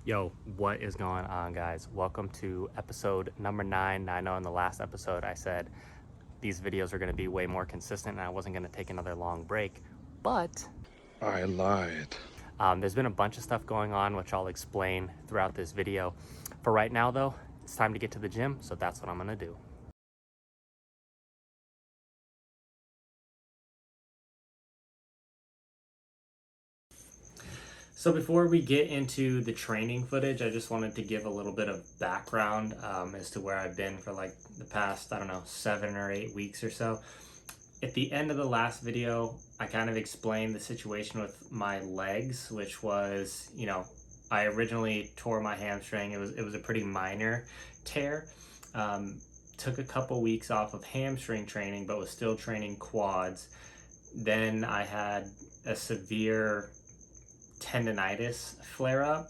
Yo, what is going on, guys? Welcome to episode number 9. Now, I know in the last episode I said these videos are going to be way more consistent and I wasn't going to take another long break, but I lied. there's been a bunch of stuff going on, which I'll explain throughout this video. For right now, though, it's time to get to the gym, so that's what I'm going to do. So before we get into the training footage, I just wanted to give a little bit of background as to where I've been for like the past, I don't know, 7 or 8 weeks or so. At the end of the last video, I kind of explained the situation with my legs, which was, I originally tore my hamstring. It was a pretty minor tear. Took a couple weeks off of hamstring training, but was still training quads. Then I had a severe tendonitis flare up,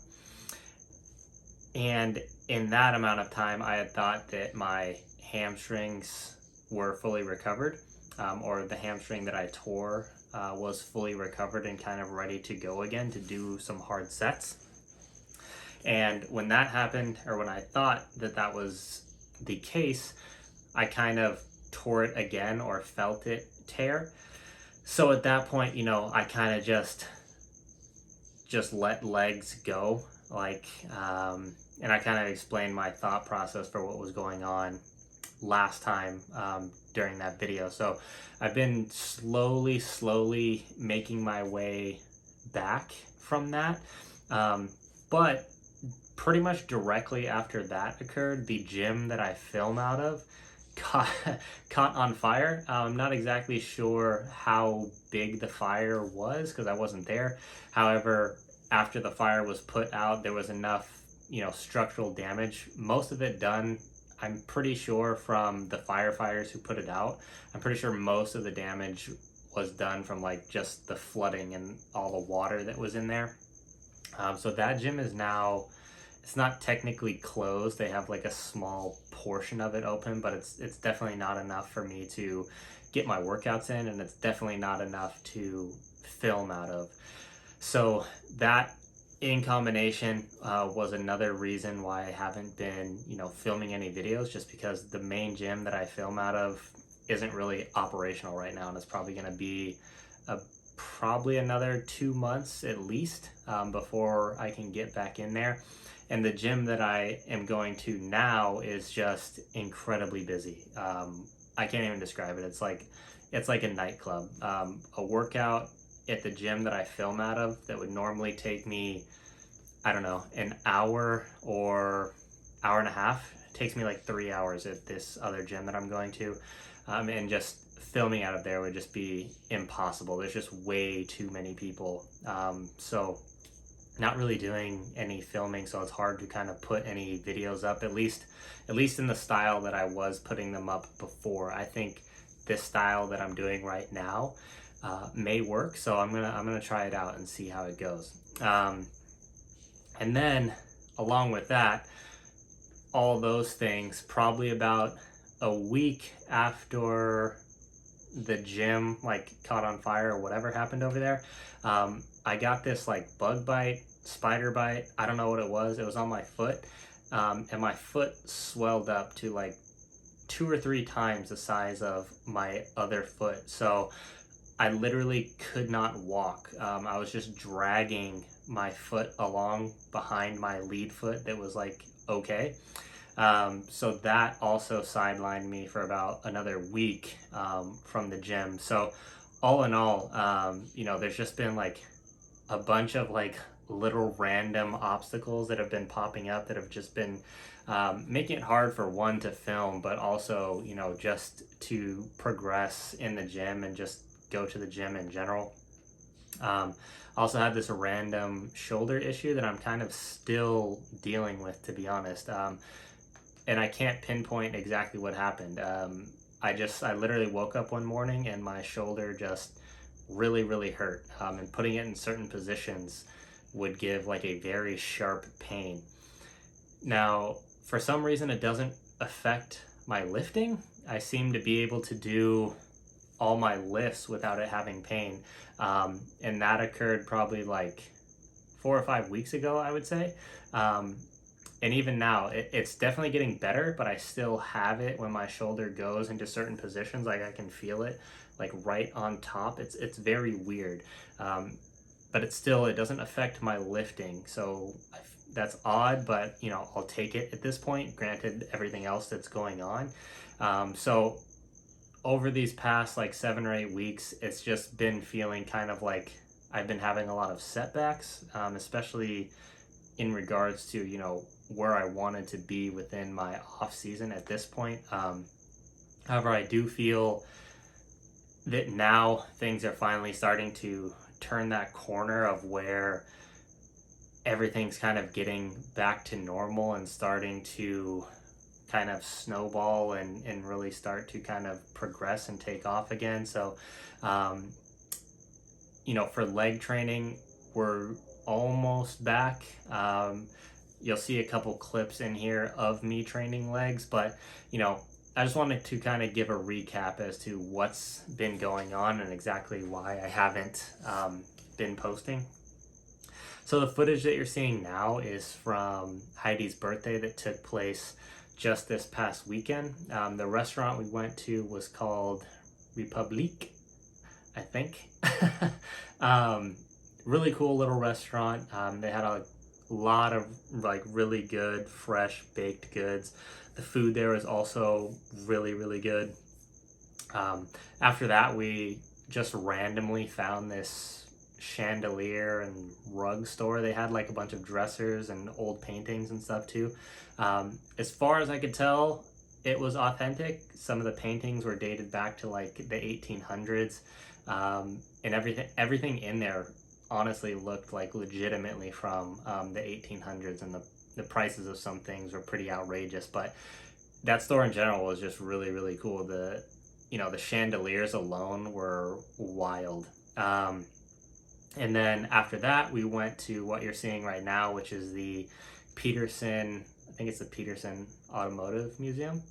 and in that amount of time I had thought that my hamstrings were fully recovered, or the hamstring that I tore was fully recovered and kind of ready to go again to do some hard sets. And when that happened, or when I thought that that was the case, I kind of tore it again, or felt it tear. So at that point, I kind of just let legs go, and I kind of explained my thought process for what was going on last time during that video. So I've been slowly making my way back from that, but pretty much directly after that occurred, the gym that I film out of caught on fire. I'm not exactly sure how big the fire was because I wasn't there. However, after the fire was put out, there was enough, structural damage. Most of it done, I'm pretty sure, from the firefighters who put it out. I'm pretty sure most of the damage was done from like just the flooding and all the water that was in there. So that gym is now, it's not technically closed. They have like a small portion of it open, but it's definitely not enough for me to get my workouts in, and it's definitely not enough to film out of. So that in combination was another reason why I haven't been, filming any videos, just because the main gym that I film out of isn't really operational right now, and it's probably going to be probably another 2 months at least before I can get back in there. And the gym that I am going to now is just incredibly busy. I can't even describe it. It's like a nightclub. A workout at the gym that I film out of that would normally take me, I don't know, an hour or hour and a half, takes me like 3 hours at this other gym that I'm going to. And just filming out of there would just be impossible. There's just way too many people. So not really doing any filming, so it's hard to kind of put any videos up, at least in the style that I was putting them up before. I think this style that I'm doing right now may work, so I'm gonna try it out and see how it goes. And then along with that, all those things, probably about a week after the gym like caught on fire or whatever happened over there, I got this like bug bite, spider bite, I don't know what it was on my foot, and my foot swelled up to like 2 or 3 times the size of my other foot. So I literally could not walk. I was just dragging my foot along behind my lead foot that was like okay. So that also sidelined me for about another week from the gym. So all in all, there's just been like a bunch of like little random obstacles that have been popping up that have just been making it hard, for one, to film, but also, just to progress in the gym and just go to the gym in general. Also had this random shoulder issue that I'm kind of still dealing with, to be honest. And I can't pinpoint exactly what happened. I literally woke up one morning and my shoulder just really hurt. And putting it in certain positions would give like a very sharp pain. Now, for some reason, it doesn't affect my lifting. I seem to be able to do all my lifts without it having pain. And that occurred probably like 4 or 5 weeks ago, I would say. And even now, it's definitely getting better, but I still have it when my shoulder goes into certain positions. Like I can feel it, like right on top. It's very weird, but it doesn't affect my lifting. So that's odd, but I'll take it at this point. Granted, everything else that's going on. So over these past like 7 or 8 weeks, it's just been feeling kind of like I've been having a lot of setbacks, especially in regards to where I wanted to be within my off season at this point. However, I do feel that now things are finally starting to turn that corner of where everything's kind of getting back to normal and starting to kind of snowball and really start to kind of progress and take off again. So, for leg training, we're almost back. You'll see a couple clips in here of me training legs, but I just wanted to kind of give a recap as to what's been going on and exactly why I haven't been posting. So the footage that you're seeing now is from Heidi's birthday that took place just this past weekend. The restaurant we went to was called Republique, I think. Really cool little restaurant. They had a lot of like really good fresh baked goods. The food there is also really, really good. After that, we just randomly found this chandelier and rug store. They had like a bunch of dressers and old paintings and stuff too. As far as I could tell, it was authentic. Some of the paintings were dated back to like the 1800s, and everything in there honestly looked like legitimately from the 1800s, and the prices of some things were pretty outrageous, but that store in general was just really, really cool. The chandeliers alone were wild. And then after that, we went to what you're seeing right now, which is the Peterson, I think it's the Peterson Automotive Museum.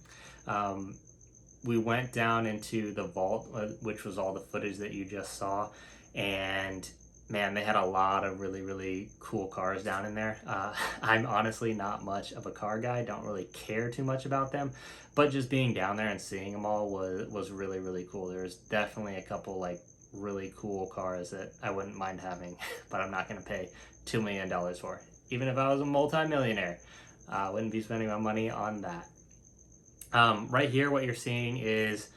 We went down into the vault, which was all the footage that you just saw, and man, they had a lot of really, really cool cars down in there. I'm honestly not much of a car guy, don't really care too much about them, but just being down there and seeing them all was really, really cool. There's definitely a couple like really cool cars that I wouldn't mind having, but I'm not going to pay $2 million for. Even if I was a multi-millionaire, I wouldn't be spending my money on that. Right here, what you're seeing is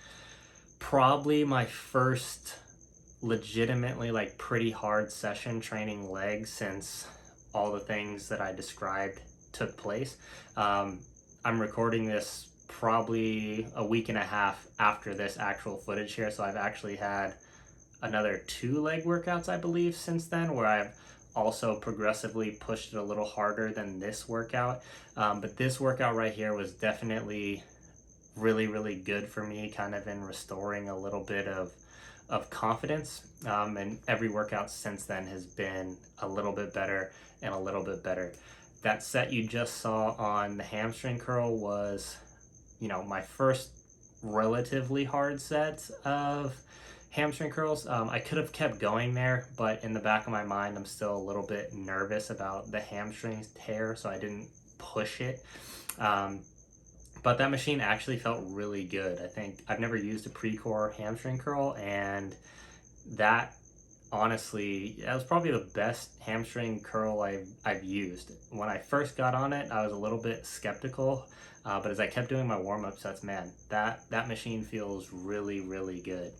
probably my first legitimately like pretty hard session training legs since all the things that I described took place. I'm recording this probably a week and a half after this actual footage here, so I've actually had another 2 leg workouts, I believe, since then, where I've also progressively pushed it a little harder than this workout. But this workout right here was definitely really, really good for me, kind of in restoring a little bit of confidence. And every workout since then has been a little bit better and a little bit better. That set you just saw on the hamstring curl was, my first relatively hard set of hamstring curls. I could have kept going there, but in the back of my mind, I'm still a little bit nervous about the hamstring tear, so I didn't push it. But that machine actually felt really good. I think I've never used a pre-core hamstring curl, and that honestly, that was probably the best hamstring curl I've used. When I first got on it, I was a little bit skeptical, but as I kept doing my warm-up sets, man, that machine feels really, really good.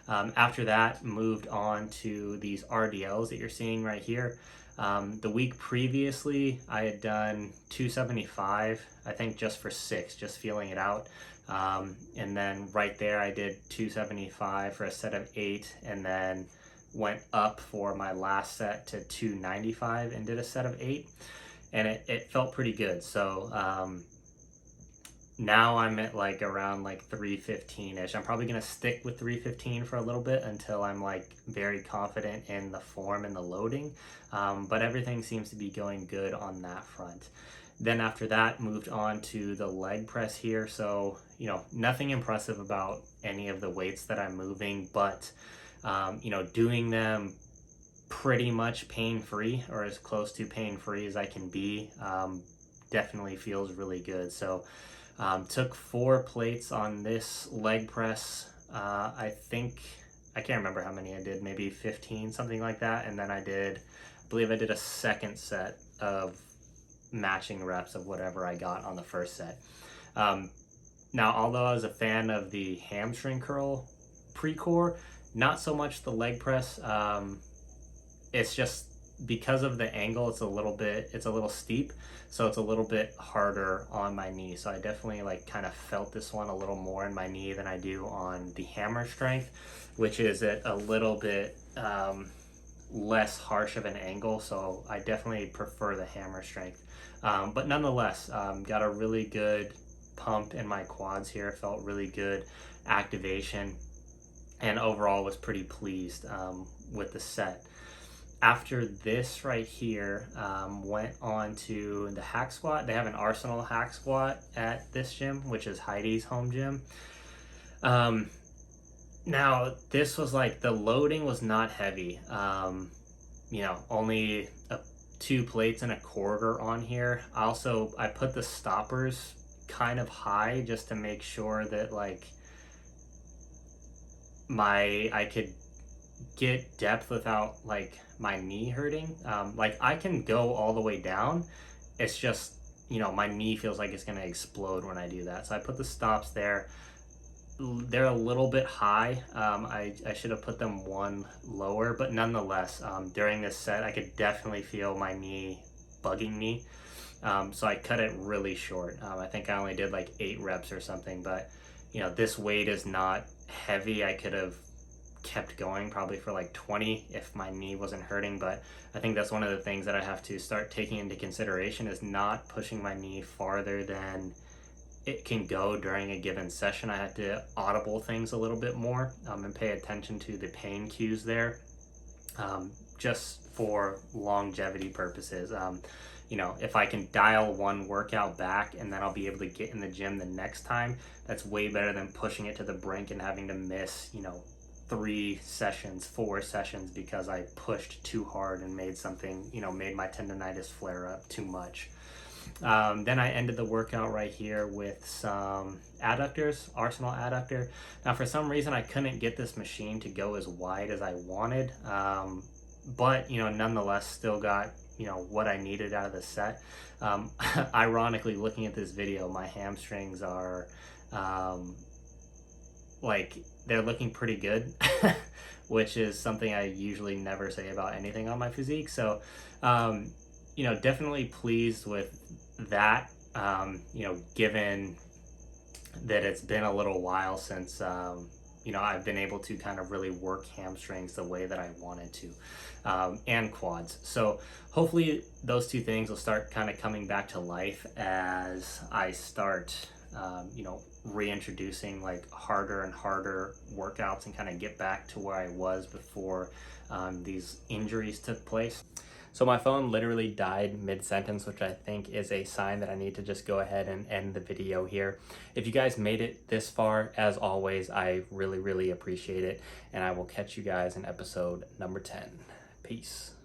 After that, moved on to these RDLs that you're seeing right here. The week previously, I had done 275, I think just for 6, just feeling it out. And then right there, I did 275 for a set of 8, and then went up for my last set to 295 and did a set of 8. And it felt pretty good. So now I'm at like around like 315-ish. I'm probably going to stick with 315 for a little bit until I'm like very confident in the form and the loading. But everything seems to be going good on that front. Then after that, moved on to the leg press here. So, nothing impressive about any of the weights that I'm moving, but, doing them pretty much pain-free, or as close to pain-free as I can be. Definitely feels really good. So took 4 plates on this leg press. I can't remember how many I did, maybe 15, something like that. And then I believe I did a second set of matching reps of whatever I got on the first set. Now, although I was a fan of the hamstring curl pre-core, not so much the leg press. It's just because of the angle, it's a little steep, so it's a little bit harder on my knee. So I definitely like kind of felt this one a little more in my knee than I do on the hammer strength, which is at a little bit less harsh of an angle. So I definitely prefer the hammer strength. But nonetheless, got a really good pump in my quads here. Felt really good activation, and overall was pretty pleased with the set. After this right here, went on to the hack squat. They have an Arsenal hack squat at this gym, which is Heidi's home gym. Now this was like, the loading was not heavy. Only 2 plates and a quarter on here. I put the stoppers kind of high just to make sure that like I could get depth without like my knee hurting. Like I can go all the way down. It's just, my knee feels like it's gonna explode when I do that. So I put the stops there. They're a little bit high. I should have put them 1 lower, but nonetheless, during this set, I could definitely feel my knee bugging me. So I cut it really short. I think I only did like 8 reps or something, but this weight is not heavy. I could have kept going probably for like 20 if my knee wasn't hurting, but I think that's one of the things that I have to start taking into consideration, is not pushing my knee farther than it can go during a given session. I have to audible things a little bit more, and pay attention to the pain cues there, just for longevity purposes. If I can dial one workout back and then I'll be able to get in the gym the next time, that's way better than pushing it to the brink and having to miss 3 sessions, 4 sessions because I pushed too hard and made my tendonitis flare up too much. Then I ended the workout right here with some adductors, Arsenal adductor. Now for some reason I couldn't get this machine to go as wide as I wanted, but nonetheless still got what I needed out of the set. Ironically, looking at this video, my hamstrings are they're looking pretty good, which is something I usually never say about anything on my physique. So definitely pleased with that, given that it's been a little while since I've been able to kind of really work hamstrings the way that I wanted to, and quads. So hopefully those 2 things will start kind of coming back to life as I start reintroducing like harder and harder workouts and kind of get back to where I was before these injuries took place. So my phone literally died mid-sentence, which I think is a sign that I need to just go ahead and end the video here. If you guys made it this far, as always, I really, really appreciate it. And I will catch you guys in episode number 10. Peace.